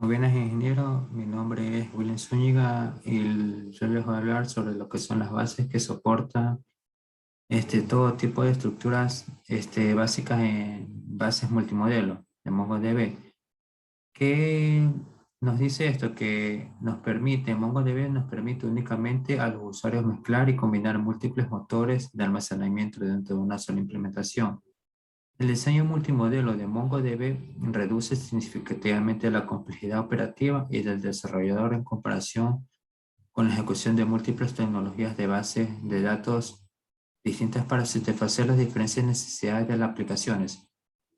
Muy buenas, ingeniero. Mi nombre es William Zúñiga y yo les voy a hablar sobre lo que son las bases que soportan todo tipo de estructuras básicas en bases multimodelo de MongoDB. ¿Qué nos dice esto? Que MongoDB nos permite únicamente a los usuarios mezclar y combinar múltiples motores de almacenamiento dentro de una sola implementación. El diseño multimodelo de MongoDB reduce significativamente la complejidad operativa y del desarrollador en comparación con la ejecución de múltiples tecnologías de base de datos distintas para satisfacer las diferentes necesidades de las aplicaciones.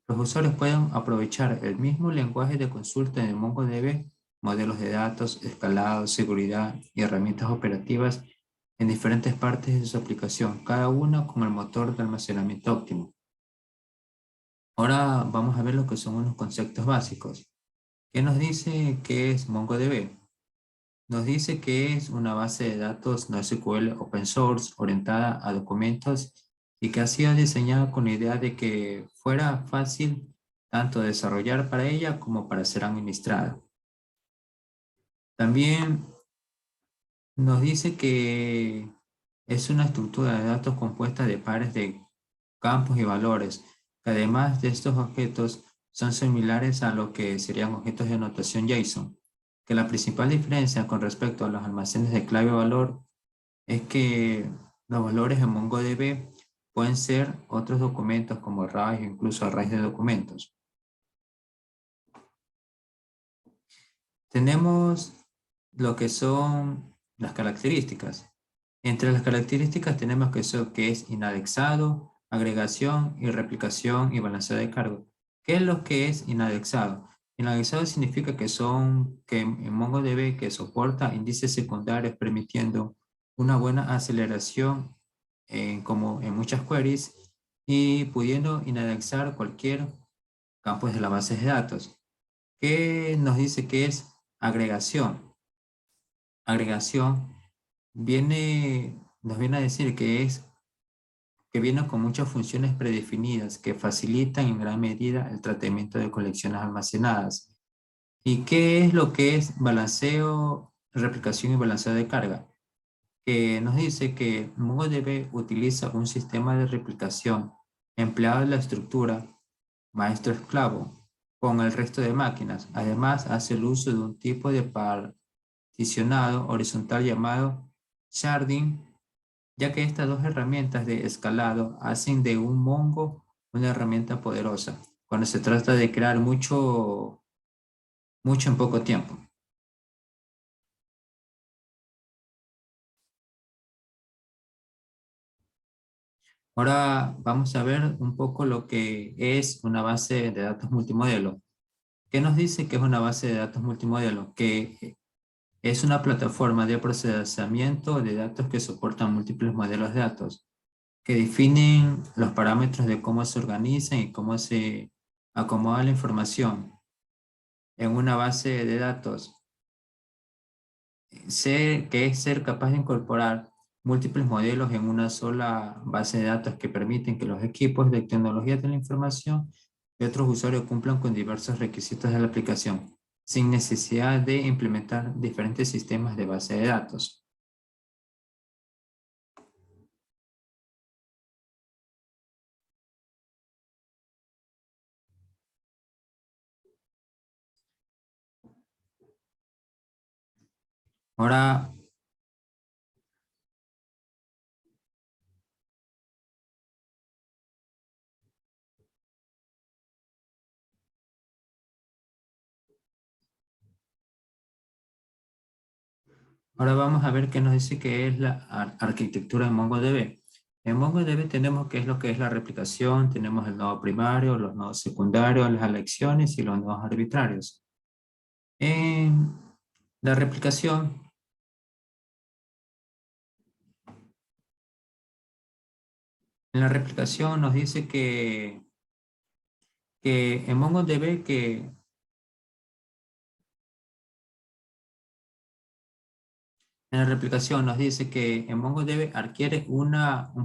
Los usuarios pueden aprovechar el mismo lenguaje de consulta de MongoDB, modelos de datos, escalado, seguridad y herramientas operativas en diferentes partes de su aplicación, cada una con el motor de almacenamiento óptimo. Ahora vamos a ver lo que son unos conceptos básicos. ¿Qué nos dice que es MongoDB? Nos dice que es una base de datos NoSQL open source orientada a documentos y que ha sido diseñada con la idea de que fuera fácil tanto desarrollar para ella como para ser administrada. También nos dice que es una estructura de datos compuesta de pares de campos y valores, que además de estos objetos son similares a lo que serían objetos de notación JSON, que la principal diferencia con respecto a los almacenes de clave valor es que los valores en MongoDB pueden ser otros documentos como arrays o incluso arrays de documentos. Tenemos lo que son las características. Entre las características tenemos que es indexado, agregación y replicación y balanceo de cargo. ¿Qué es lo que es indexado? Indexado significa que en MongoDB que soporta índices secundarios permitiendo una buena aceleración como en muchas queries y pudiendo indexar cualquier campo de la base de datos. ¿Qué nos dice que es agregación? Agregación nos viene a decir que viene con muchas funciones predefinidas que facilitan en gran medida el tratamiento de colecciones almacenadas. ¿Y qué es lo que es balanceo, replicación y balanceo de carga? Que nos dice que MongoDB utiliza un sistema de replicación empleado en la estructura maestro-esclavo con el resto de máquinas. Además, hace el uso de un tipo de particionado horizontal llamado sharding, ya que estas dos herramientas de escalado hacen de un Mongo una herramienta poderosa cuando se trata de crear mucho en poco tiempo. Ahora vamos a ver un poco lo que es una base de datos multimodelo. ¿Qué nos dice que es una base de datos multimodelo? Que es una plataforma de procesamiento de datos que soporta múltiples modelos de datos, que definen los parámetros de cómo se organizan y cómo se acomoda la información en una base de datos. Que es ser capaz de incorporar múltiples modelos en una sola base de datos que permiten que los equipos de tecnología de la información y otros usuarios cumplan con diversos requisitos de la aplicación, sin necesidad de implementar diferentes sistemas de base de datos. Ahora, ahora vamos a ver qué nos dice que es la arquitectura en MongoDB. En MongoDB tenemos qué es lo que es la replicación, tenemos el nodo primario, los nodos secundarios, las elecciones y los nodos arbitrarios. En la replicación, en la replicación nos dice que en MongoDB en la replicación nos dice que en MongoDB adquiere un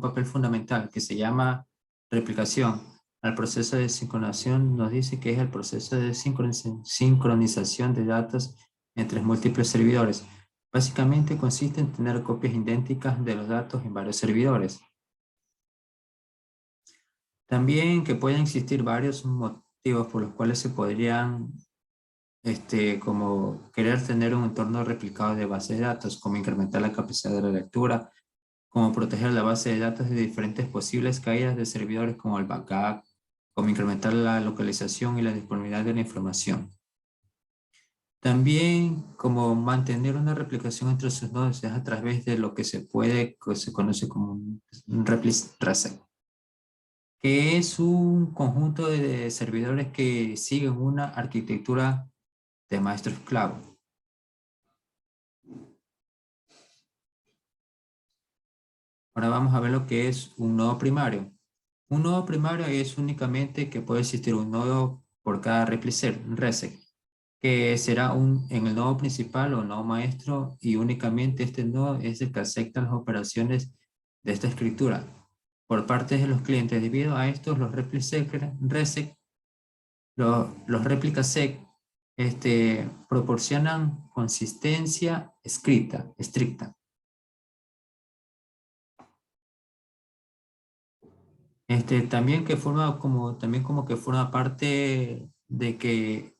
papel fundamental que se llama replicación. al proceso de sincronización, nos dice que es el proceso de sincronización de datos entre múltiples servidores. Básicamente consiste en tener copias idénticas de los datos en varios servidores. También que pueden existir varios motivos por los cuales se podrían, como querer tener un entorno replicado de base de datos, como incrementar la capacidad de la lectura, como proteger la base de datos de diferentes posibles caídas de servidores como el backup, como incrementar la localización y la disponibilidad de la información. También como mantener una replicación entre sus nodos es a través de lo que se conoce como un replic tracing, que es un conjunto de servidores que siguen una arquitectura de maestro esclavo. Ahora vamos a ver lo que es un nodo primario. Un nodo primario es únicamente que puede existir un nodo por cada RESEC, que será en el nodo principal o nodo maestro, y únicamente este nodo es el que acepta las operaciones de esta escritura por parte de los clientes. Debido a esto, los réplicasec proporcionan consistencia estricta. También como que forma parte de que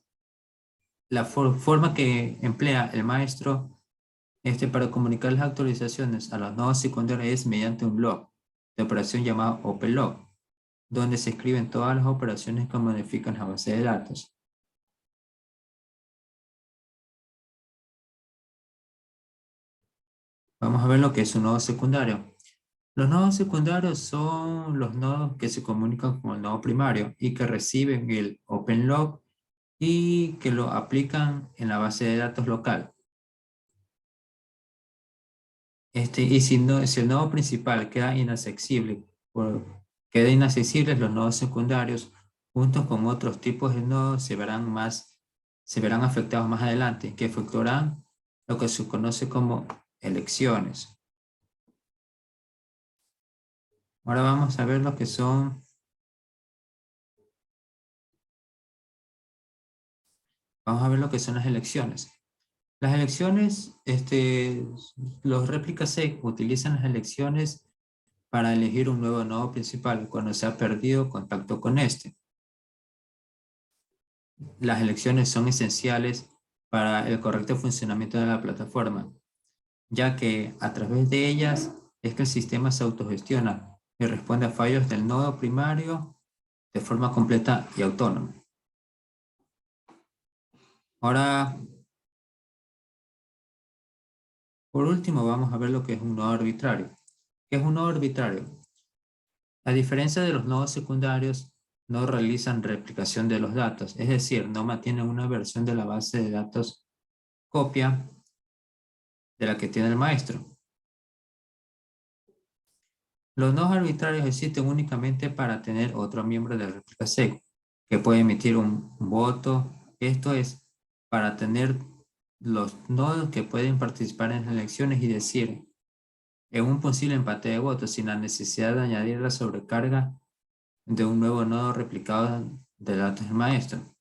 la forma que emplea el maestro para comunicar las actualizaciones a los nodos secundarios es mediante un log de operación llamado OpenLog, donde se escriben todas las operaciones que modifican la base de datos. Vamos a ver lo que es un nodo secundario. Los nodos secundarios son los nodos que se comunican con el nodo primario y que reciben el OpenLog y que lo aplican en la base de datos local. Y si el nodo principal queda inaccesible, los nodos secundarios, juntos con otros tipos de nodos, se verán afectados más adelante, que efectuarán lo que se conoce como elecciones. Ahora vamos a ver lo que son. Vamos a ver lo que son las elecciones. Las elecciones, los réplicasec utilizan las elecciones para elegir un nuevo nodo principal cuando se ha perdido contacto con este. Las elecciones son esenciales para el correcto funcionamiento de la plataforma, ya que a través de ellas es que el sistema se autogestiona y responde a fallos del nodo primario de forma completa y autónoma. Ahora, por último, vamos a ver lo que es un nodo arbitrario. ¿Qué es un nodo arbitrario? A diferencia de los nodos secundarios, no realizan replicación de los datos, es decir, no mantienen una versión de la base de datos copia de la que tiene el maestro. Los nodos arbitrarios existen únicamente para tener otro miembro de réplicasec que puede emitir un voto. Esto es para tener los nodos que pueden participar en las elecciones y decir en un posible empate de votos sin la necesidad de añadir la sobrecarga de un nuevo nodo replicado de datos del maestro.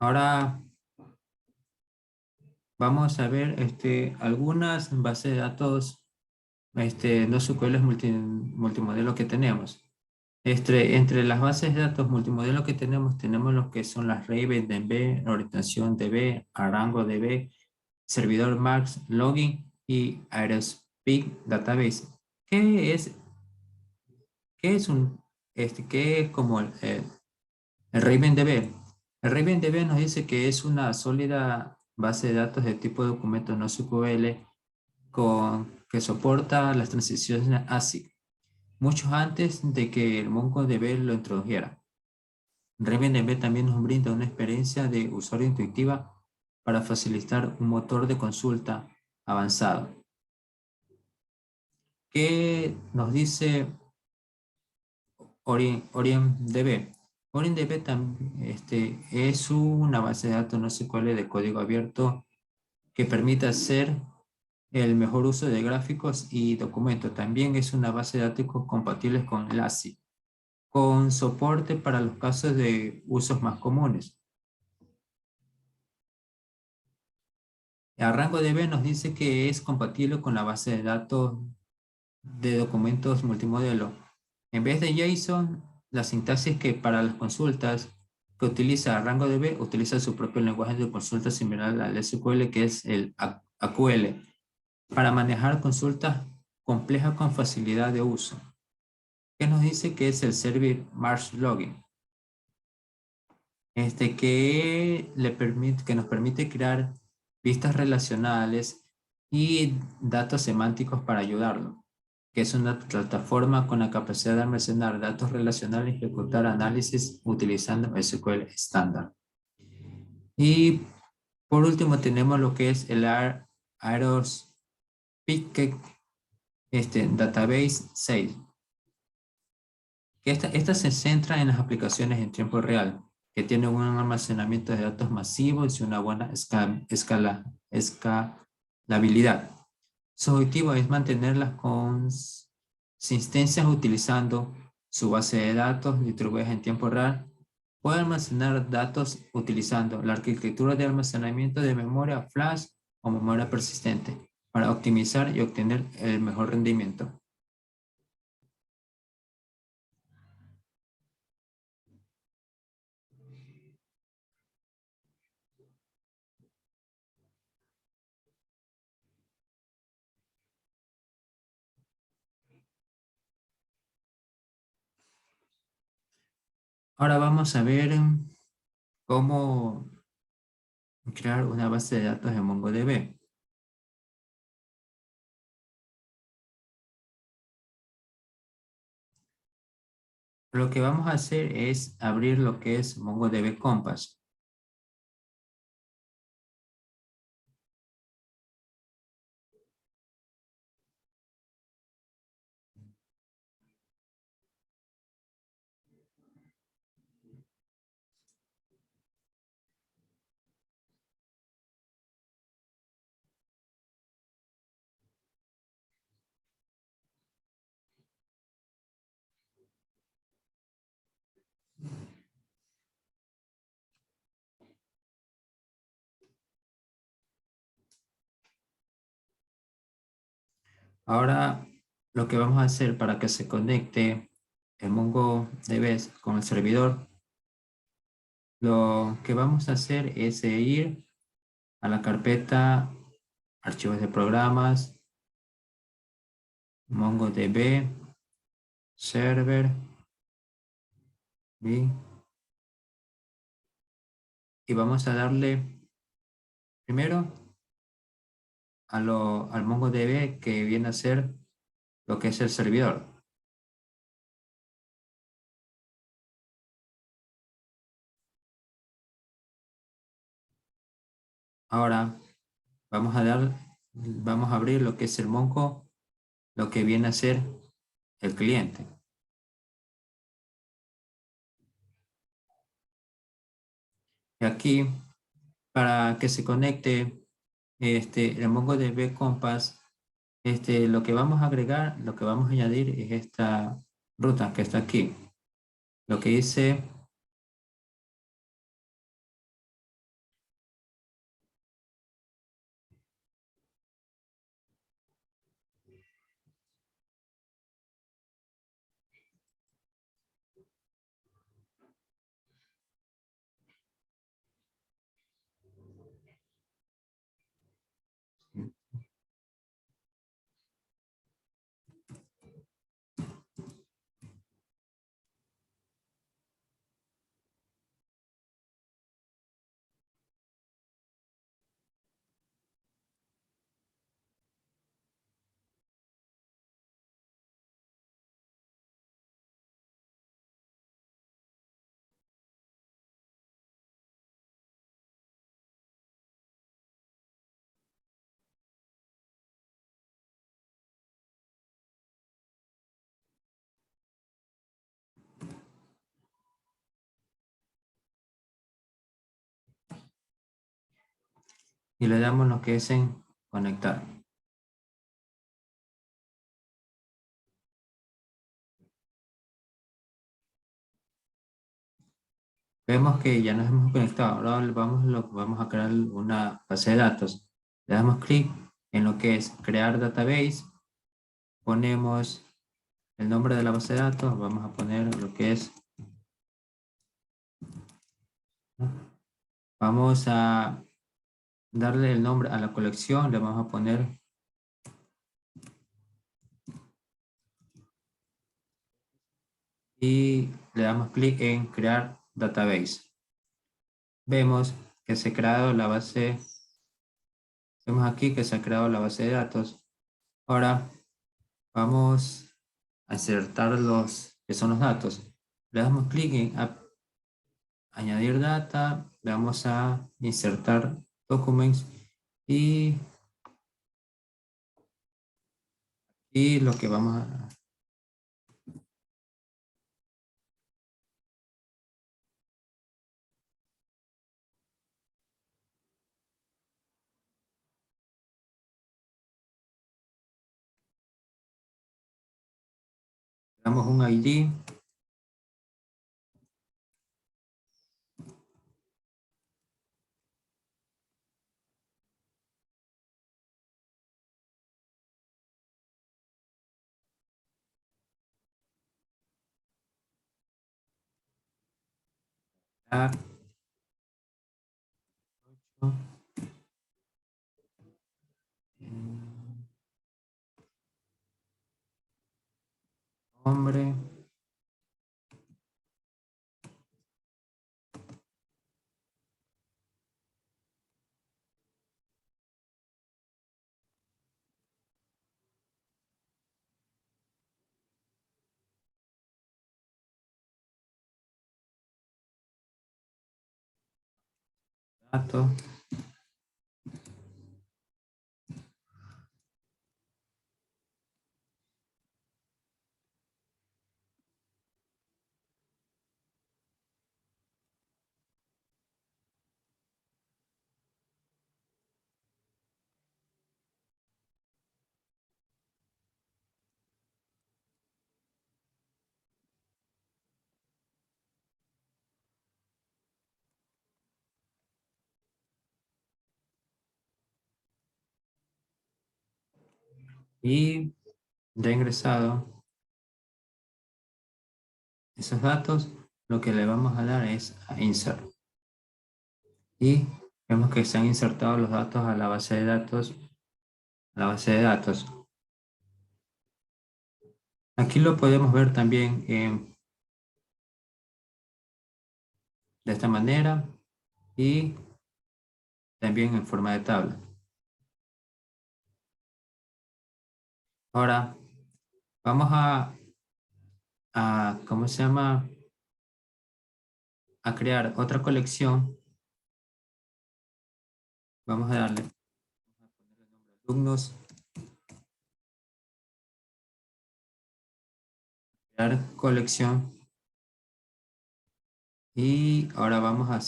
Ahora vamos a ver algunas bases de datos no SQL multimodelo que tenemos. Entre las bases de datos multimodelo que tenemos lo que son las RavenDB, Orientación DB, ArangoDB, Servidor Max, Login y Aerospeak Database. ¿Qué es, qué es qué es como el RavenDB? El RavenDB nos dice que es una sólida base de datos de tipo documento no SQL que soporta las transiciones ASIC, mucho antes de que el MongoDB lo introdujera. RavenDB también nos brinda una experiencia de usuario intuitiva para facilitar un motor de consulta avanzado. ¿Qué nos dice OrientDB? OrientDB es una base de datos no SQL de código abierto que permite hacer el mejor uso de gráficos y documentos. También es una base de datos compatible con LASI, con soporte para los casos de usos más comunes. El rango DB nos dice que es compatible con la base de datos de documentos multimodelo. En vez de JSON, la sintaxis que para las consultas que utiliza RangoDB utiliza su propio lenguaje de consulta similar al SQL, que es el AQL, para manejar consultas complejas con facilidad de uso. ¿Qué nos dice que es el Service Marsh Logging? Que nos permite crear vistas relacionales y datos semánticos para ayudarlo, que es una plataforma con la capacidad de almacenar datos relacionales y ejecutar análisis utilizando SQL estándar. Y por último tenemos lo que es el Aeros Picket Database 6, que esta se centra en las aplicaciones en tiempo real, que tienen un almacenamiento de datos masivos y una buena escalabilidad. Su objetivo es mantener las consistencias utilizando su base de datos distribuidas en tiempo real. Puede almacenar datos utilizando la arquitectura de almacenamiento de memoria flash o memoria persistente para optimizar y obtener el mejor rendimiento. Ahora vamos a ver cómo crear una base de datos en MongoDB. Lo que vamos a hacer es abrir lo que es MongoDB Compass. Ahora lo que vamos a hacer para que se conecte el MongoDB con el servidor, lo que vamos a hacer es ir a la carpeta archivos de programas, MongoDB, server, ¿sí? Y vamos a darle primero al MongoDB, que viene a ser lo que es el servidor. Ahora vamos a abrir lo que es el Mongo, lo que viene a ser el cliente. Y aquí, para que se conecte el MongoDB Compass, lo que vamos a agregar, lo que vamos a añadir es esta ruta que está aquí. Lo que dice, y le damos lo que es en conectar. Vemos que ya nos hemos conectado. Ahora vamos a crear una base de datos. Le damos clic en lo que es crear database. Ponemos el nombre de la base de datos. Vamos a poner lo que es. Vamos a darle el nombre a la colección. Le vamos a poner y le damos clic en crear database. Vemos que se ha creado la base. Vemos aquí que se ha creado la base de datos. Ahora vamos a insertar los que son los datos. Le damos clic en añadir data, le vamos a insertar documents y, lo que vamos a damos un ID, tag, nombre, dato, y ya ingresado esos datos, lo que le vamos a dar es a insert. Y vemos que se han insertado los datos a la base de datos. Aquí lo podemos ver también de esta manera y también en forma de tabla. Ahora vamos ¿cómo se llama? A crear otra colección. Vamos a darle alumnos, crear colección. Y ahora vamos a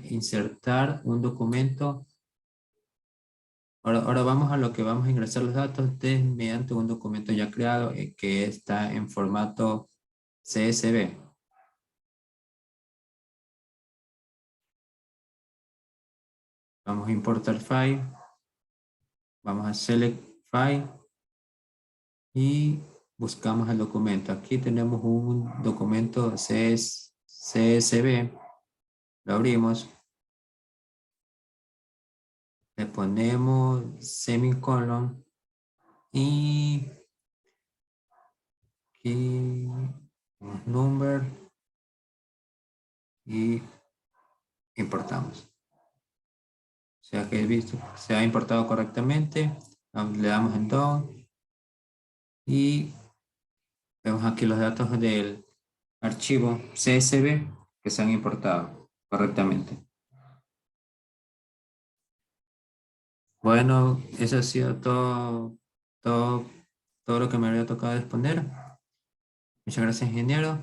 insertar un documento. Ahora vamos a lo que vamos a ingresar los datos mediante un documento ya creado que está en formato CSV. Vamos a importar file. Vamos a select file y buscamos el documento. Aquí tenemos un documento CSV. Lo abrimos. Le ponemos semicolon y aquí number y importamos. O sea que visto, se ha importado correctamente. Le damos en done y vemos aquí los datos del archivo CSV que se han importado correctamente. Bueno, eso ha sido todo lo que me había tocado responder. Muchas gracias, ingeniero.